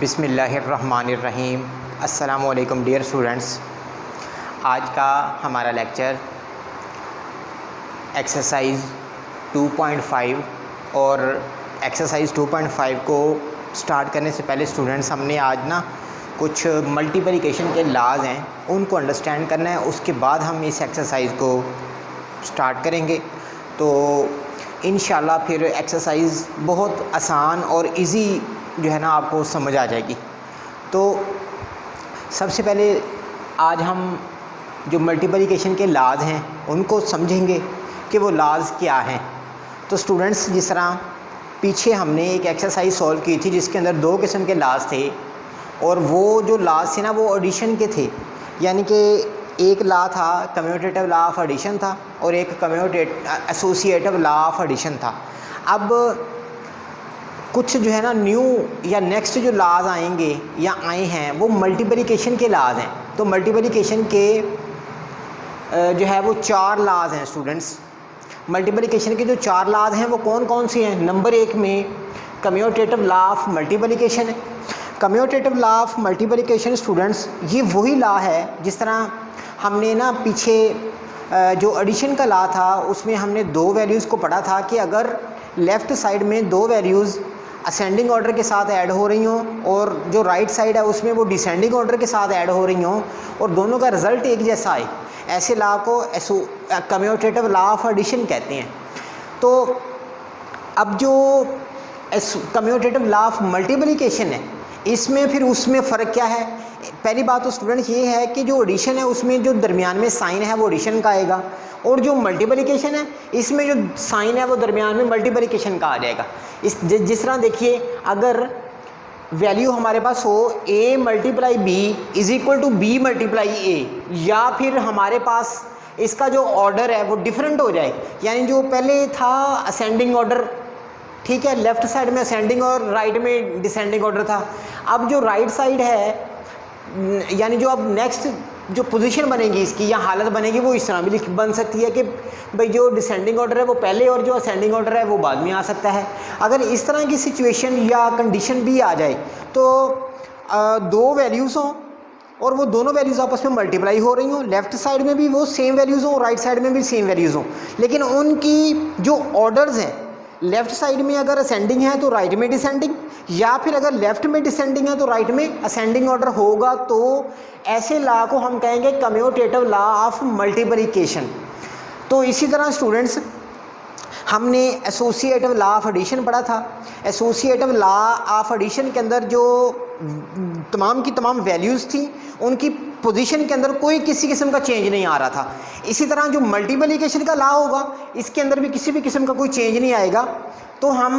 बिस्मिल्लाहिर्रहमानिर्रहीम। अस्सलामुअलैकुम dear students. आज का हमारा लेक्चर एक्सरसाइज 2.5 और एक्सरसाइज 2.5 को स्टार्ट करने से पहले स्टूडेंट्स हमने आज ना कुछ मल्टीप्लिकेशन के लाज हैं उनको अंडरस्टैंड करना है। उसके बाद हम इस एक्सरसाइज को स्टार्ट करेंगे तो इंशाल्लाह फिर एक्सरसाइज बहुत आसान और इजी जो है ना आपको समझ आ जाएगी। तो सबसे पहले आज हम जो मल्टीप्लिकेशन के लाज हैं उनको समझेंगे कि वो लाज क्या हैं। तो स्टूडेंट्स, जिस तरह पीछे हमने एक एक्सरसाइज सॉल्व की थी जिसके अंदर दो किस्म के लाज थे और वो जो लाज थे ना वो एडिशन के थे, यानी कि एक ला था कम्यूटेटिव लॉ ऑफ एडिशन था और एक एसोसिएटिव लॉ ऑफ एडिशन था। अब कुछ जो है ना न्यू या नेक्स्ट जो लाज आएंगे या आए हैं वो मल्टीप्लिकेशन के लाज हैं। तो मल्टीप्लिकेशन के जो है वो चार लाज हैं स्टूडेंट्स। मल्टीप्लिकेशन के जो चार लाज हैं वो कौन कौन से हैं? नंबर एक में कम्यूटेटिव लॉ ऑफ मल्टीप्लिकेशन है। Commutative law of multiplication students ये वही लॉ है जिस तरह हमने ना पीछे जो एडिशन का लॉ था उसमें हमने दो वैल्यूज़ को पढ़ा था कि अगर लेफ़्ट साइड में दो वैल्यूज़ असेंडिंग ऑर्डर के साथ ऐड हो रही हों और जो राइट साइड है उसमें वो डिसेंडिंग ऑर्डर के साथ ऐड हो रही हों और दोनों का रिज़ल्ट एक जैसा आए, ऐसे लॉ को कम्यूटेटिव लॉ ऑफ एडिशन कहते हैं। तो अब जो कम्यूटेटिव लॉ ऑफ मल्टीप्लिकेशन है इसमें फिर उसमें फ़र्क क्या है? पहली बात तो स्टूडेंट्स ये है कि जो एडिशन है उसमें जो दरमियान में साइन है वो एडिशन का आएगा और जो मल्टीप्लिकेशन है इसमें जो साइन है वो दरमियान में मल्टीप्लिकेशन का आ जाएगा। जिस तरह देखिए, अगर वैल्यू हमारे पास हो a multiply b is equal to b multiply a, या फिर हमारे पास इसका जो ऑर्डर है वो डिफरेंट हो जाए, यानी जो पहले था असेंडिंग ऑर्डर, ठीक है, लेफ़्ट साइड में असेंडिंग और राइट में डिसेंडिंग ऑर्डर था। अब जो राइट साइड है यानी जो अब नेक्स्ट जो पोजीशन बनेगी इसकी या हालत बनेगी वो इस तरह भी बन सकती है कि भाई जो डिसेंडिंग ऑर्डर है वो पहले और जो असेंडिंग ऑर्डर है वो बाद में आ सकता है। अगर इस तरह की सिचुएशन या कंडीशन भी आ जाए तो दो वैल्यूज़ हों और वो दोनों वैल्यूज़ आपस में मल्टीप्लाई हो रही हों, लेफ़्ट साइड में भी वो सेम वैल्यूज़ हों और राइट साइड में भी सेम वैल्यूज़ हों, लेकिन उनकी जो ऑर्डर्स हैं लेफ़्ट साइड में अगर असेंडिंग है तो राइट में डिसेंडिंग, या फिर अगर लेफ़्ट में डिसेंडिंग है तो राइट में असेंडिंग ऑर्डर होगा, तो ऐसे लॉ को हम कहेंगे कम्यूटेटिव लॉ ऑफ मल्टीप्लिकेशन। तो इसी तरह स्टूडेंट्स हमने एसोसिएटिव लॉ ऑफ एडिशन पढ़ा था। एसोसिएटिव लॉ ऑफ एडिशन के अंदर जो तमाम की तमाम वैल्यूज़ थी उनकी पोजीशन के अंदर कोई किसी किस्म का चेंज नहीं आ रहा था। इसी तरह जो मल्टीप्लिकेशन का लॉ होगा इसके अंदर भी किसी भी किस्म का कोई चेंज नहीं आएगा। तो हम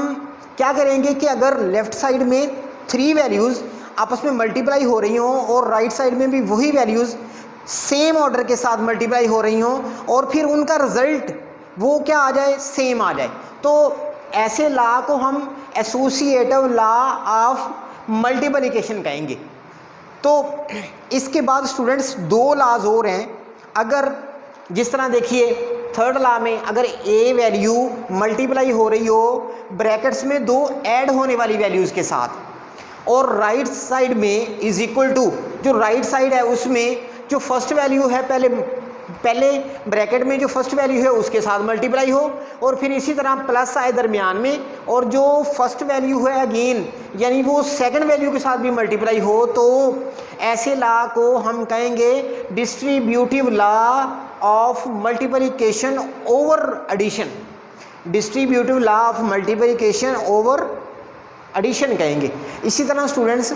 क्या करेंगे कि अगर लेफ़्ट साइड में थ्री वैल्यूज़ आपस में मल्टीप्लाई हो रही हों और राइट साइड में भी वही वैल्यूज़ सेम ऑर्डर के साथ मल्टीप्लाई हो रही हों और फिर उनका रिज़ल्ट वो क्या आ जाए, सेम आ जाए, तो ऐसे लॉ को हम एसोसिएटिव लॉ ऑफ मल्टीप्लिकेशन कहेंगे। तो इसके बाद स्टूडेंट्स दो लॉज और हैं। अगर जिस तरह देखिए थर्ड लॉ में अगर a वैल्यू मल्टीप्लाई हो रही हो ब्रैकेट्स में दो ऐड होने वाली वैल्यूज़ के साथ और राइट साइड में इज़ इक्वल टू जो राइट साइड है उसमें जो फर्स्ट वैल्यू है पहले ब्रैकेट में जो फर्स्ट वैल्यू है उसके साथ मल्टीप्लाई हो और फिर इसी तरह प्लस आए दरमियान में और जो फर्स्ट वैल्यू है अगेन यानी वो सेकंड वैल्यू के साथ भी मल्टीप्लाई हो, तो ऐसे लॉ को हम कहेंगे distributive law of multiplication over addition. Distributive law of multiplication over addition कहेंगे। इसी तरह स्टूडेंट्स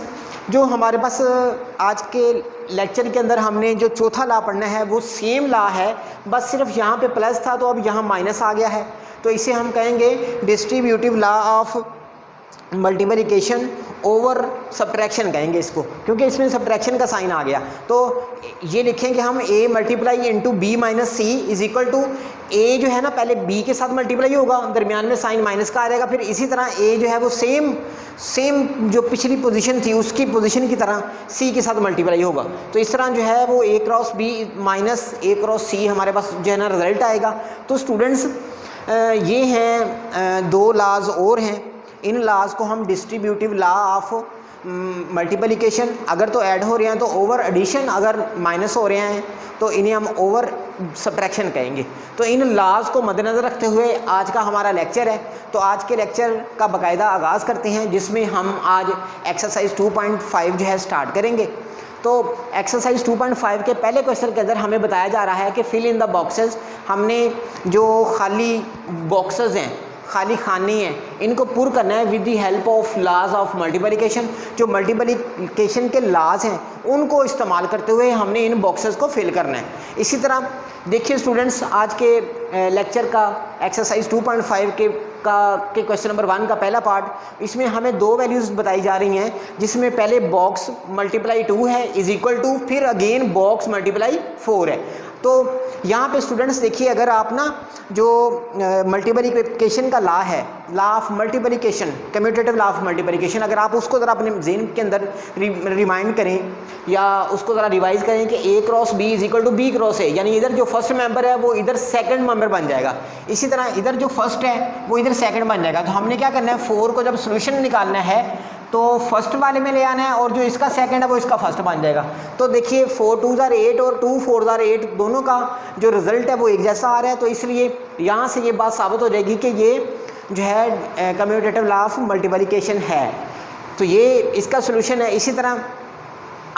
जो हमारे पास आज के लेक्चर के अंदर हमने जो चौथा लॉ पढ़ना है वो सेम लॉ है, बस सिर्फ यहाँ पे प्लस था तो अब यहाँ माइनस आ गया है, तो इसे हम कहेंगे distributive law of multiplication over subtraction कहेंगे इसको, क्योंकि इसमें सब्ट्रैक्शन का साइन आ गया। तो ये लिखेंगे हम a multiply into B minus C is equal to a जो है ना पहले b के साथ मल्टीप्लाई होगा, दरमियान में साइन माइनस का आ जाएगा, फिर इसी तरह a जो है वो सेम जो पिछली पोजीशन थी उसकी पोजीशन की तरह c के साथ मल्टीप्लाई होगा। तो इस तरह जो है वो a cross b minus a cross c हमारे पास जो है ना रिजल्ट आएगा। तो स्टूडेंट्स ये हैं दो लॉज और हैं, इन लॉज को हम डिस्ट्रीब्यूटिव लॉ ऑफ मल्टीप्लिकेशन अगर तो ऐड हो रहे हैं तो ओवर एडिशन, अगर माइनस हो रहे हैं तो इन्हें हम ओवर सब्ट्रैक्शन कहेंगे। तो इन लॉज को मद्देनज़र रखते हुए आज का हमारा लेक्चर है। तो आज के लेक्चर का बाकायदा आगाज़ करते हैं, जिसमें हम आज एक्सरसाइज 2.5 जो है स्टार्ट करेंगे। तो एक्सरसाइज 2.5 के पहले क्वेश्चन के अंदर हमें बताया जा रहा है कि फिल इन द बॉक्सेस। हमने जो खाली बॉक्सेस हैं, खाली खाने हैं, इनको पूर करना है with the help of laws of multiplication. जो मल्टीप्लिकेशन के लॉज हैं उनको इस्तेमाल करते हुए हमने इन बॉक्सेस को फिल करना है। इसी तरह देखिए स्टूडेंट्स, आज के लेक्चर का एक्सरसाइज 2.5 के क्वेश्चन नंबर 1 का पहला पार्ट, इसमें हमें दो वैल्यूज़ बताई जा रही हैं, जिसमें पहले बॉक्स मल्टीप्लाई 2 है इज इक्वल टू, फिर अगेन बॉक्स मल्टीप्लाई 4 है। तो यहाँ पे स्टूडेंट्स देखिए, अगर आप ना जो मल्टीप्लिकेशन का लॉ है, law of multiplication, commutative law of multiplication, अगर आप उसको ज़रा अपने ज़हन के अंदर रिमाइंड करें या उसको ज़रा रिवाइज़ करें कि A cross B is equal to B cross A, यानी इधर जो फर्स्ट मेंबर है वो इधर सेकंड मेंबर बन जाएगा। इसी तरह इधर जो फर्स्ट है वो इधर सेकंड बन जाएगा। तो हमने क्या करना है, 4 को जब सोल्यूशन निकालना है तो फर्स्ट वाले में ले आना है, और जो इसका सेकंड है वो इसका फर्स्ट बन जाएगा। तो देखिए 4 2 8 और 2 4 8 दोनों का जो रिजल्ट है वो एक जैसा आ रहा है। तो इसलिए यहाँ से ये बात साबित हो जाएगी कि ये जो है कम्यूटेटिव लॉ ऑफ मल्टीप्लिकेशन है। तो ये इसका सोल्यूशन है। इसी तरह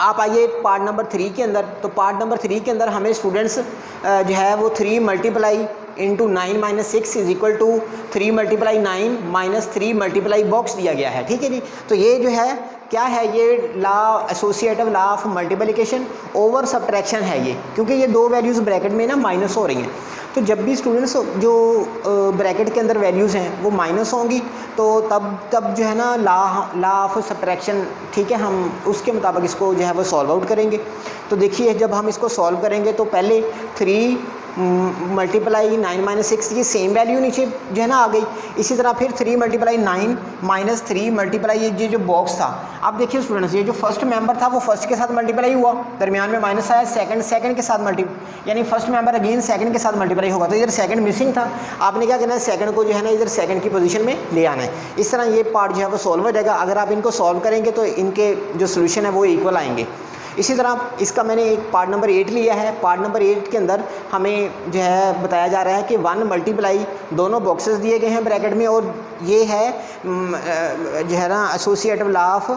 आप आइए पार्ट नंबर 3 के अंदर। तो पार्ट नंबर 3 के अंदर हमें स्टूडेंट्स जो है वो 3 multiply into 9 minus 6 is equal to 3 multiply 9 minus 3 multiply box दिया गया है। ठीक है जी। तो ये जो है क्या है, ये law associative law of multiplication over subtraction है ये, क्योंकि ये दो वैल्यूज़ ब्रैकेट में ना माइनस हो रही हैं। तो जब भी स्टूडेंट्स जो ब्रैकेट के अंदर वैल्यूज़ हैं वो माइनस होंगी तो तब जो है ना लॉ ऑफ सब्ट्रैक्शन, ठीक है, हम उसके मुताबिक इसको जो है वो सॉल्व आउट करेंगे। तो देखिए जब हम इसको सॉल्व करेंगे तो पहले 3 मल्टीप्लाई 9 माइनस 6, ये सेम वैल्यू नीचे जो है ना आ गई। इसी तरह फिर 3 मल्टीप्लाई 9 माइनस 3 मल्टीप्लाई ये जो बॉक्स था, अब देखिए स्टूडेंट्स, ये जो फर्स्ट मेंबर था वो फर्स्ट के साथ मल्टीप्लाई हुआ, दरमियान में माइनस आया, सेकंड के साथ यानी फर्स्ट मेंबर अगेन सेकंड के साथ मल्टीप्लाई होगा। तो इधर सेकंड मिसिंग था, आपने क्या करना है, सेकंड को जो है ना इधर सेकंड की पोजीशन में ले आना है। इस तरह ये पार्ट जो है वो सॉल्व हो जाएगा। अगर आप इनको सॉल्व करेंगे तो इनके जो सोल्यूशन है वो इक्वल आएंगे। इसी तरह इसका मैंने एक पार्ट नंबर 8 लिया है। पार्ट नंबर 8 के अंदर हमें जो है बताया जा रहा है कि 1 मल्टीप्लाई, दोनों बॉक्सेस दिए गए हैं ब्रैकेट में, और ये है जो है ना associative law of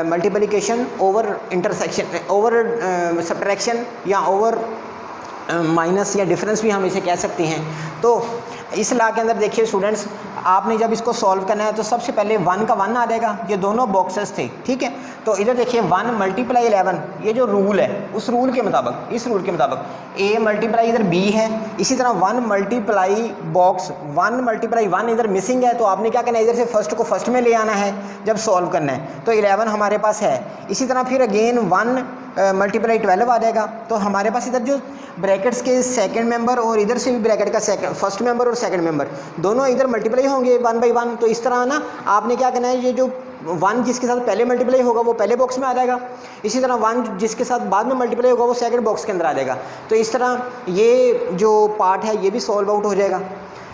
multiplication over intersection, over subtraction या ओवर माइनस या डिफरेंस भी हम इसे कह सकते हैं। तो इस लॉ के अंदर देखिए स्टूडेंट्स, आपने जब इसको सॉल्व करना है तो सबसे पहले 1 का 1 आ जाएगा, ये दोनों बॉक्सेस थे, ठीक है। तो इधर देखिए 1 मल्टीप्लाई 11, ये जो रूल है उस रूल के मुताबिक, इस रूल के मुताबिक A मल्टीप्लाई इधर B है। इसी तरह 1 मल्टीप्लाई बॉक्स 1 मल्टीप्लाई 1 इधर मिसिंग है, तो आपने क्या करना है, इधर से फर्स्ट को फर्स्ट में ले आना है जब सॉल्व करना है। तो 11 हमारे पास है। इसी तरह फिर अगेन 1 मल्टीप्लाई 12 आ जाएगा। तो हमारे पास इधर जो ब्रैकेट्स के सेकंड मेंबर और इधर से भी ब्रैकेट का फर्स्ट मेंबर और सेकंड मेंबर दोनों इधर मल्टीप्लाई होंगे 1 बाई 1। तो इस तरह ना आपने क्या करना है, ये जो 1 जिसके साथ पहले मल्टीप्लाई होगा वो पहले बॉक्स में आ जाएगा, इसी तरह 1 जिसके साथ बाद में मल्टीप्लाई होगा वो सेकंड बॉक्स के अंदर आ जाएगा। तो इस तरह ये जो पार्ट है ये भी सॉल्व आउट हो जाएगा।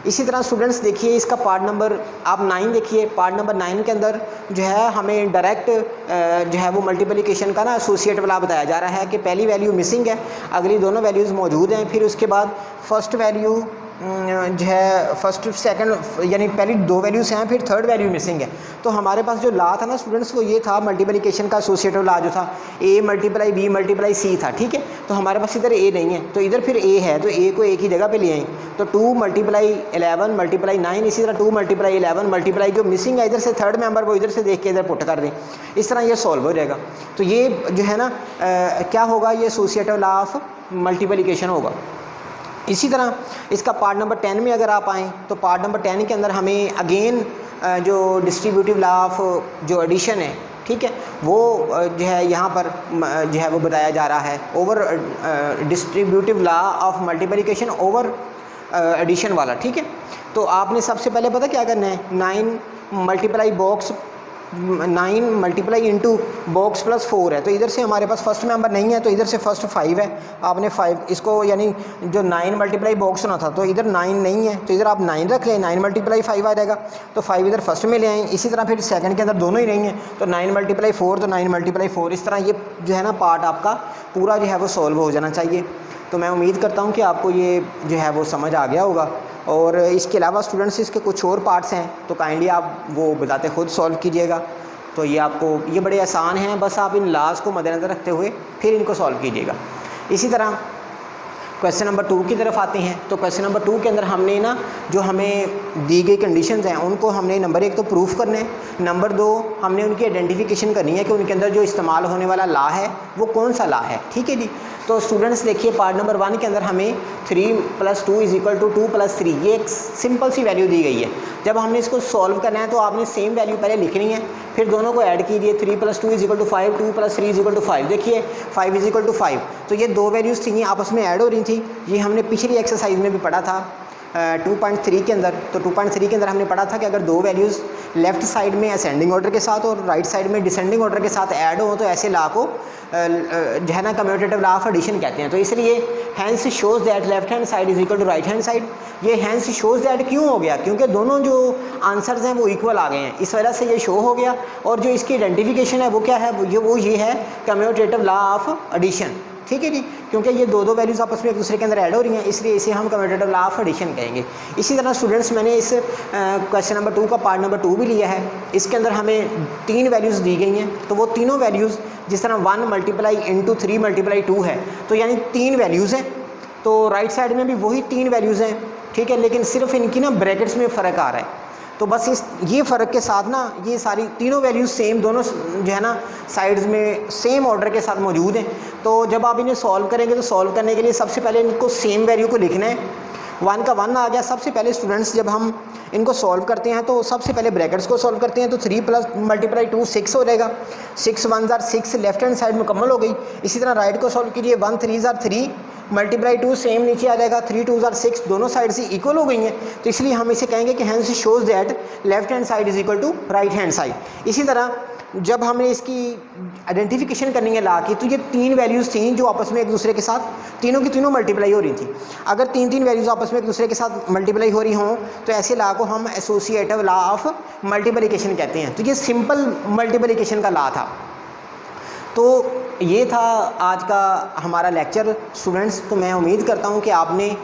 इसी तरह स्टूडेंट्स देखिए इसका पार्ट नंबर आप 9 देखिए। पार्ट नंबर 9 के अंदर जो है हमें डायरेक्ट जो है वो मल्टीप्लिकेशन का ना एसोसिएटिव लॉ बताया जा रहा है कि पहली वैल्यू मिसिंग है, अगली दोनों वैल्यूज़ मौजूद हैं। फिर उसके बाद फर्स्ट वैल्यू जो है फर्स्ट सेकंड यानी पहली 2 वैल्यूज़ हैं, फिर थर्ड वैल्यू मिसिंग है। तो हमारे पास जो लॉ था ना स्टूडेंट्स वो ये था मल्टीप्लिकेशन का एसोसिएटिव लॉ जो था A multiply B multiply C था, ठीक है। तो हमारे पास इधर A नहीं है, तो इधर फिर A है, तो A को एक ही जगह पे ले आए। तो 2 मल्टीप्लाई 11 मल्टीप्लाई 9, इसी तरह 2 मल्टीप्लाई 11 मल्टीप्लाई जो मिसिंग है इधर से थर्ड मेंबर वो इधर से देख के इधर पुट कर दें। इस तरह ये सॉल्व हो जाएगा। तो ये जो है ना क्या होगा, ये एसोसिएटिव लॉ ऑफ मल्टीप्लिकेशन होगा। इसी तरह इसका पार्ट नंबर 10 में अगर आप आएँ तो पार्ट नंबर 10 के अंदर हमें अगेन जो डिस्ट्रीब्यूटिव लॉ ऑफ जो एडिशन है, ठीक है, वो जो है यहाँ पर जो है वो बताया जा रहा है over distributive law of multiplication over addition वाला, ठीक है। तो आपने सबसे पहले पता क्या करना है, 9 multiply box 9 multiply into box plus 4 है, तो इधर से हमारे पास फर्स्ट मेंबर नहीं है, तो इधर से फर्स्ट 5 है। आपने 5 इसको यानी जो 9 मल्टीप्लाई बॉक्स होना था, तो इधर 9 नहीं है, तो इधर आप 9 रख लें, 9 मल्टीप्लाई 5 आ जाएगा, तो 5 इधर फर्स्ट में ले आएँ। इसी तरह फिर सेकंड के अंदर दोनों ही नहीं है, तो 9 मल्टीप्लाई 4, तो 9 मल्टीप्लाई 4। इस तरह ये जो है ना पार्ट आपका पूरा जो है वो सॉल्व हो जाना चाहिए। तो मैं उम्मीद करता हूँ कि आपको ये जो है वो समझ आ गया होगा। और इसके अलावा स्टूडेंट्स इसके कुछ और पार्ट्स हैं, तो काइंडली आप वो बताते खुद सॉल्व कीजिएगा। तो ये आपको ये बड़े आसान हैं, बस आप इन लाज को मद्देनज़र रखते हुए फिर इनको सॉल्व कीजिएगा। इसी तरह क्वेश्चन नंबर 2 की तरफ आते हैं। तो क्वेश्चन नंबर 2 के अंदर हमने ना जो हमें दी गई कंडीशंस हैं उनको हमने नंबर 1 तो प्रूफ करना है, नंबर 2 हमने उनकी आइडेंटिफिकेशन करनी है कि उनके अंदर जो इस्तेमाल होने वाला ला है वो कौन सा ला है। ठीक है जी। तो स्टूडेंट्स देखिए पार्ट नंबर 1 के अंदर हमें 3 + 2 = 2 + 3, ये एक सिंपल सी वैल्यू दी गई है। जब हमने इसको सॉल्व करना है तो आपने सेम वैल्यू पहले लिखनी है, फिर दोनों को ऐड कीजिए। 3 + 2 = 5, 2 + 3 = 5। देखिए 5 = 5, तो ये दो वैल्यूज़ थी आपस में ऐड हो रही थी। ये हमने पिछली एक्सरसाइज में भी पढ़ा था 2.3 के अंदर। तो 2.3 के अंदर हमने पढ़ा था कि अगर दो वैल्यूज़ लेफ़्ट साइड में असेंडिंग ऑर्डर के साथ और राइट साइड में डिसेंडिंग ऑर्डर के साथ ऐड हो तो ऐसे ला को जो है ना कम्यूटेटिव लॉ ऑफ एडिशन कहते हैं। तो इसलिए hence shows that left hand side = right hand side. ये हैंस शोज़ दैट क्यों हो गया? क्योंकि दोनों जो आंसर्स हैं वो इक्वल आ गए हैं, इस वजह से ये शो हो गया। और जो इसकी आइडेंटिफिकेशन है वो क्या है? वो ये है कम्यूटेटिव लॉ ऑफ एडिशन। ठीक है जी, क्योंकि ये दो वैल्यूज़ आपस में एक दूसरे के अंदर ऐड हो रही हैं, इसलिए इसे हम कम्यूटेटिव लॉ ऑफ एडिशन कहेंगे। इसी तरह स्टूडेंट्स मैंने इस क्वेश्चन नंबर 2 का पार्ट नंबर 2 भी लिया है। इसके अंदर हमें 3 वैल्यूज़ दी गई हैं, तो वो तीनों वैल्यूज़ जिस तरह 1 × 3 × 2 है, तो यानी 3 वैल्यूज़ हैं। तो राइट साइड में भी वही 3 वैल्यूज़ हैं, ठीक है, लेकिन सिर्फ इनकी ना ब्रैकेट्स में फ़र्क आ रहा है। तो बस ये फ़र्क के साथ ना ये सारी तीनों वैल्यूज़ सेम दोनों जो है ना साइड्स में सेम ऑर्डर के साथ मौजूद हैं। तो जब आप इन्हें सॉल्व करेंगे तो सॉल्व करने के लिए सबसे पहले इनको सेम वैल्यू को लिखना है। 1 का 1 आ गया। सबसे पहले स्टूडेंट्स जब हम इनको सॉल्व करते हैं तो सबसे पहले ब्रैकेट्स को सॉल्व करते हैं, तो 3 + 2 6 हो जाएगा। 6 × 1 = 6, लेफ्ट हैंड साइड मुकम्मल हो गई। इसी तरह राइट को सॉल्व कीजिए। 1 × 3 = 3 × 2 सेम नीचे आ जाएगा। 3 × 2 = 6, दोनों साइड से इक्वल हो गई हैं, तो इसलिए हम इसे कहेंगे कि hence shows that left hand side = right hand side. इसी तरह जब हमने इसकी आइडेंटिफिकेशन करनी है ला की, तो ये 3 वैल्यूज़ थी जो आपस में एक दूसरे के साथ तीनों की तीनों मल्टीप्लाई हो रही थी। अगर 3 वैल्यूज़ आपस में एक दूसरे के साथ मल्टीप्लाई हो रही हों तो ऐसे ला को हम एसोसिएटिव लॉ ऑफ मल्टीप्लिकेशन कहते हैं। तो ये सिंपल मल्टीप्लिकेशन का लॉ था। तो ये था आज का हमारा लेक्चर स्टूडेंट्स। तो मैं उम्मीद करता हूँ कि आपने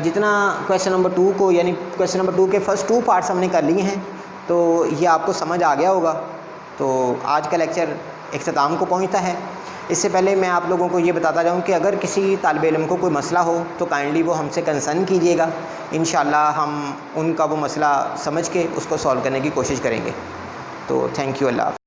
जितना क्वेश्चन नंबर 2 को यानी क्वेश्चन नंबर 2 के फर्स्ट 2 पार्ट्स हमने कर लिए हैं, तो ये आपको समझ आ गया होगा। तो आज का लेक्चर इख्तिताम को पहुंचता है। इससे पहले मैं आप लोगों को ये बताता जाऊं कि अगर किसी तालिब इल्म को कोई मसला हो तो काइंडली वो हमसे कंसर्न कीजिएगा। इंशाल्लाह हम उनका वो मसला समझ के उसको सॉल्व करने की कोशिश करेंगे। तो थैंक यू, अल्लाह।